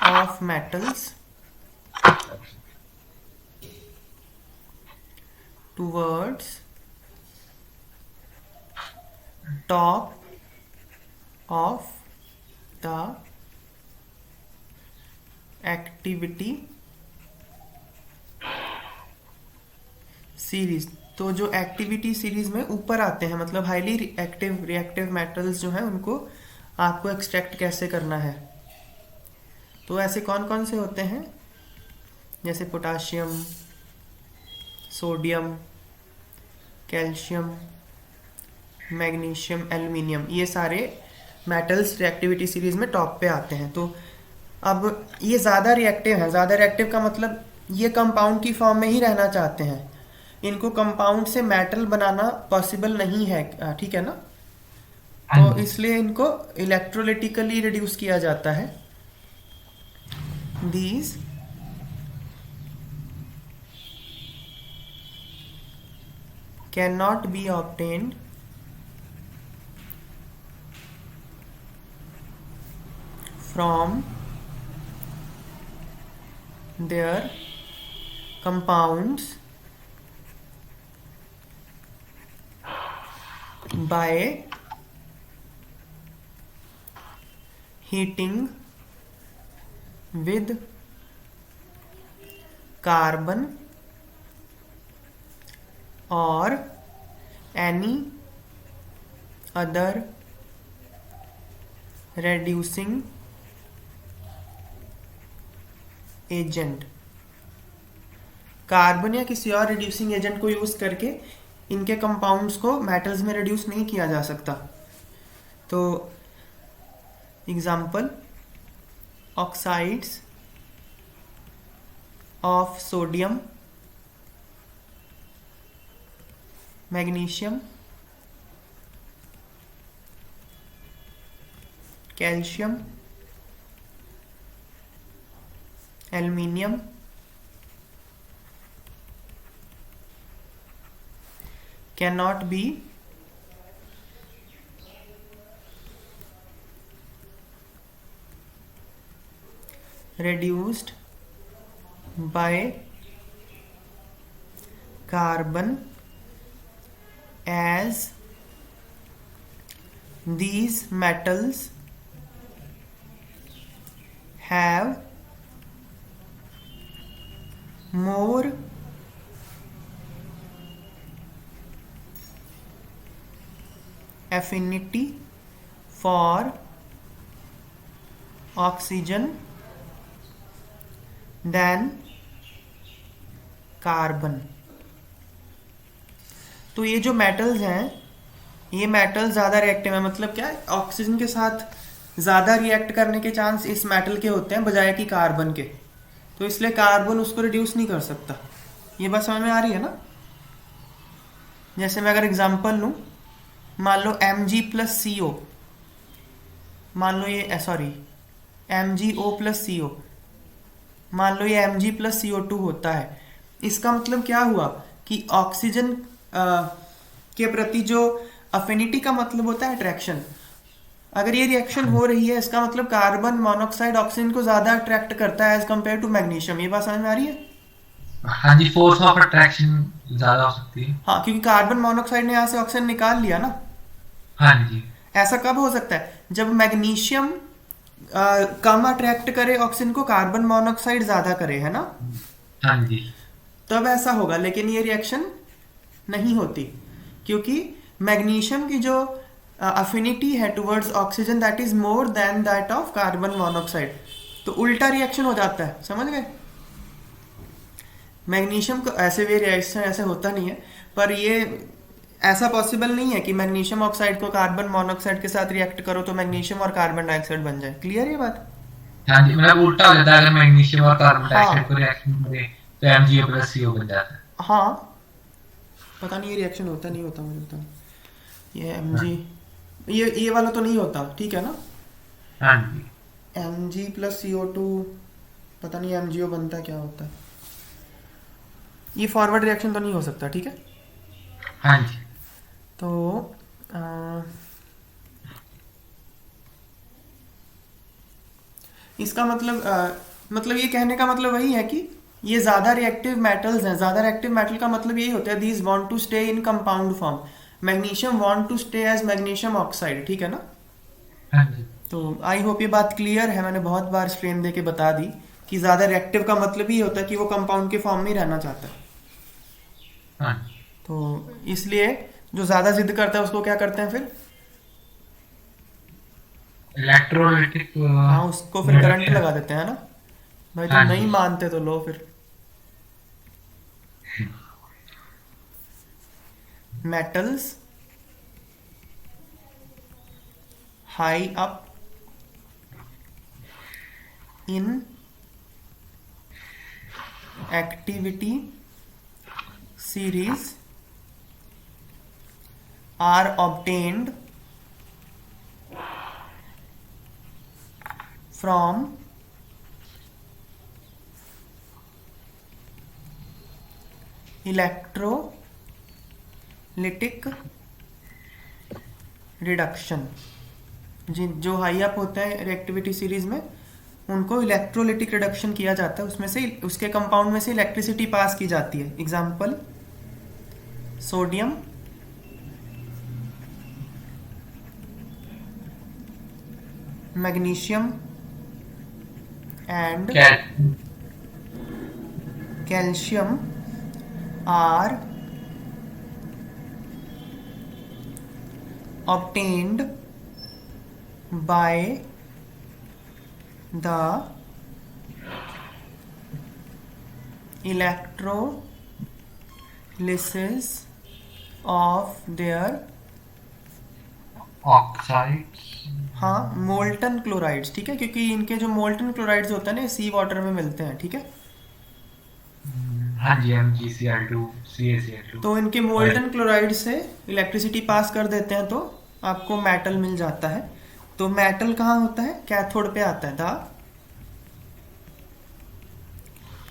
of metals towards top of the activity series. तो जो activity series में ऊपर आते हैं, मतलब हाईली एक्टिव रिएक्टिव मेटल्स जो हैं, उनको आपको एक्सट्रैक्ट कैसे करना है। तो ऐसे कौन कौन से होते हैं, जैसे potassium, sodium, calcium, magnesium, aluminium, ये सारे मेटल्स रिएक्टिविटी सीरीज में टॉप पे आते हैं। तो अब ये ज़्यादा रिएक्टिव है। ज़्यादा रिएक्टिव का मतलब ये कंपाउंड की फॉर्म में ही रहना चाहते हैं, इनको कंपाउंड से मेटल बनाना पॉसिबल नहीं है, ठीक है ना। हाँ तो जी। इसलिए इनको इलेक्ट्रोलिटिकली रिड्यूस किया जाता है। These can not be obtained from their compounds by heating with carbon or any other reducing agent. Carbon या किसी और रिड्यूसिंग एजेंट को यूज करके इनके कंपाउंड्स को मेटल्स में रिड्यूस नहीं किया जा सकता। तो example, oxides of sodium, magnesium, calcium, aluminium, cannot be reduced by carbon, as these metals have more affinity for oxygen than carbon. तो ये जो मेटल्स हैं, ये मेटल ज़्यादा रिएक्टिव है। मतलब क्या है, ऑक्सीजन के साथ ज़्यादा रिएक्ट करने के चांस इस मेटल के होते हैं बजाय कि कार्बन के। तो इसलिए कार्बन उसको रिड्यूस नहीं कर सकता। ये बात समझ में आ रही है ना। जैसे मैं अगर एग्जांपल लूँ, मान लो Mg+CO, मान लो ये सॉरी MgO+CO, मान लो ये Mg+CO2 होता है। इसका मतलब क्या हुआ कि ऑक्सीजन के प्रति जो अफिनिटी का मतलब होता है अट्रैक्शन, अगर ये रिएक्शन हो रही है, इसका मतलब कार्बन मोनोऑक्साइड ऑक्सीजन को ज्यादा अट्रैक्ट करता है एज कम्पेयर टू मैग्नीशियम। ये बात समझ में आ रही है। हाँ जी, फोर्स ऑफ अट्रैक्शन ज्यादा हो सकती है। हाँ, क्योंकि कार्बन मोनोऑक्साइड ने यहाँ से ऑक्सीजन निकाल लिया ना। हाँ जी। ऐसा कब हो सकता है, जब मैग्नीशियम कम अट्रैक्ट करे ऑक्सीजन को, कार्बन मोनोऑक्साइड ज्यादा करे, है ना। हाँ जी। तब ऐसा होगा, लेकिन ये रिएक्शन नहीं होती, क्योंकि मैग्नीशियम की जो अफिनिटी है towards oxygen that is more than that of carbon monoxide. तो उल्टा रिएक्शन हो जाता है, समझ गए। मैग्नीशियम को ऐसे भी रिएक्शन ऐसे होता नहीं है, पर ये ऐसा पॉसिबल नहीं है कि मैग्नीशियम ऑक्साइड को कार्बन मोनोऑक्साइड के साथ रिएक्ट करो तो मैग्नीशियम और कार्बन डाइऑक्साइड बन जाए। क्लियर ये बात। हाँ जी, मतलब उल्टा हो जाता है, अगर मैग्नीशियम और कार्बन डाइऑक्साइड को हाँ रिएक्शन करे तो MgO+CO बन जाता है। हाँ, पता नहीं ये रिएक्शन होता नहीं होता, मुझे पता नहीं। ये एम हाँ। जी, ये वाला तो नहीं होता, ठीक है ना। हाँ जी। Mg+CO2, पता नहीं MgO बनता क्या होता है। ये फॉरवर्ड रिएक्शन तो नहीं हो सकता, ठीक है। हाँ जी। तो इसका मतलब ये कहने का मतलब वही है कि ये ज़्यादा रिएक्टिव मेटल्स हैं। ज़्यादा रिएक्टिव मेटल का मतलब यही होता है these want to stay in compound form. Magnesium want to stay as magnesium oxide, ठीक है ना। हाँ जी। तो आई होप ये बात क्लियर है, मैंने बहुत बार स्ट्रेन दे के बता दी कि ज़्यादा रिएक्टिव का मतलब ही होता है कि वो कंपाउंड के फॉर्म में ही रहना चाहता है। हाँ। तो इसलिए जो ज़्यादा जिद करता है उसको क्या करते हैं फिर, इलेक्ट्रोलाइटिक हाँ उसको फिर करंट रिडक्शन। लगा देते हैं ना। भाई तुम हाँ नहीं जी। मानते तो लो फिर। metals high up in activity series are obtained from electrolytic reduction। जो हाई अप होता है रिएक्टिविटी सीरीज में उनको इलेक्ट्रोलिटिक रिडक्शन किया जाता है, उसमें से उसके कंपाउंड में से इलेक्ट्रिसिटी पास की जाती है। एग्जांपल सोडियम, मैग्नीशियम एंड क्या? Calcium are obtained by the electrolysis of their oxides. हाँ मोल्टन क्लोराइड्स, ठीक है, क्योंकि इनके जो मोल्टन क्लोराइड्स होते हैं ना सी वाटर में मिलते हैं, ठीक है। हाँ जी, MgCl2, CaCl2। तो इनके और मोल्टन क्लोराइड से इलेक्ट्रिसिटी पास कर देते हैं तो आपको मेटल मिल जाता है। तो मेटल कहाँ होता है, कैथोड पे आता है। The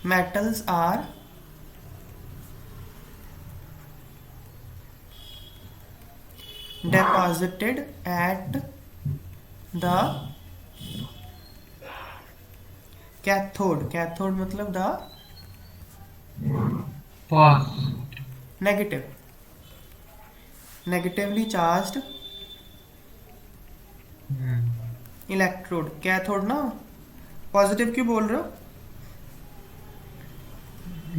metals are deposited at the cathode। Cathode मतलब द पॉज। Negative, negatively charged electrode. Cathode ना, पॉजिटिव क्यों बोल रहे हो।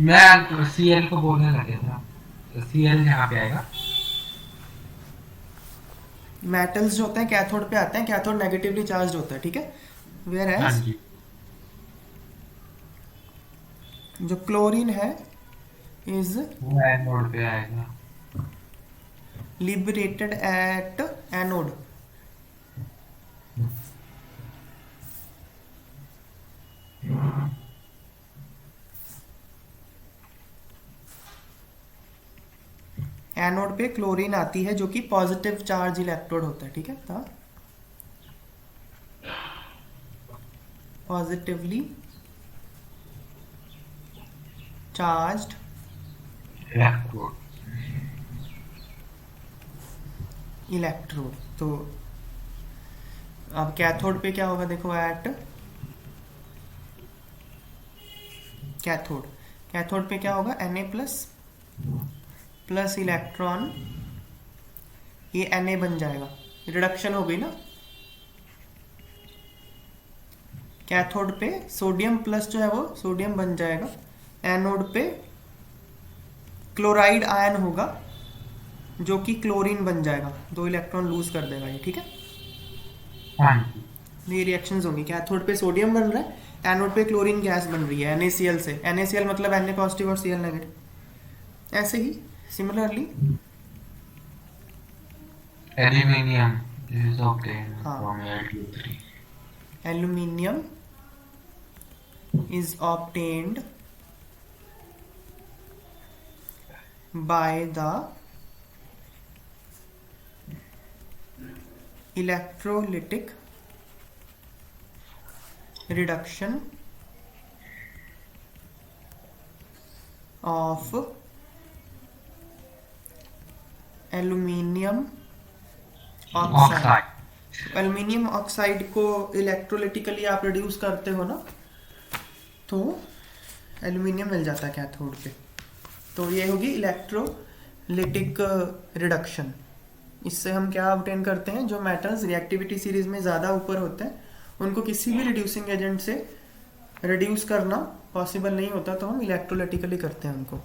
मैं Cl को बोलने लगे था, Cl यहाँ पे आएगा। मेटल्स जो होते हैं कैथोड पे आते हैं, कैथोड नेगेटिवली चार्ज्ड होता है, ठीक है। वेयर हाँ एज जी। जो क्लोरीन है इज वो एनोड पे आएगा। Liberated at anode. एनोड पे क्लोरीन आती है जो कि पॉजिटिव चार्ज इलेक्ट्रोड होता है, ठीक है। था पॉजिटिवली चार्ज्ड इलेक्ट्रोड। इलेक्ट्रोड। तो अब कैथोड पे क्या होगा, देखो एट कैथोड, कैथोड पे क्या होगा Na प्लस प्लस इलेक्ट्रॉन, ये Na बन जाएगा, रिडक्शन हो गई ना। कैथोड पे सोडियम प्लस जो है वो सोडियम बन जाएगा, एनोड पे क्लोराइड आयन होगा जो कि क्लोरीन बन जाएगा, 2 इलेक्ट्रॉन लूज कर देगा ये, ठीक है। हाँ जी। ये रिएक्शंस होंगी, कैथोड पे सोडियम बन रहा है, एनोड पे क्लोरीन गैस बन रही है NaCl से। NaCl मतलब Na पॉजिटिव और Cl नेगेटिव। ऐसे ही सिमिलरली एल्यूमिनियम इज ऑब्टेन्ड हाँ, from Al2O3। Aluminium is obtained by the electrolytic reduction of aluminium oxide। Oxide. Aluminium oxide को इलेक्ट्रोलिटिकली आप रिड्यूस करते हो ना, तो एल्युमिनियम मिल जाता है कैथोड पे। तो ये होगी इलेक्ट्रोलिटिक रिडक्शन। इससे हम क्या ऑब्टेन करते हैं, जो मेटल्स रिएक्टिविटी सीरीज में ज़्यादा ऊपर होते हैं उनको किसी भी रिड्यूसिंग एजेंट से रिड्यूस करना पॉसिबल नहीं होता, तो हम इलेक्ट्रोलिटिकली करते हैं उनको।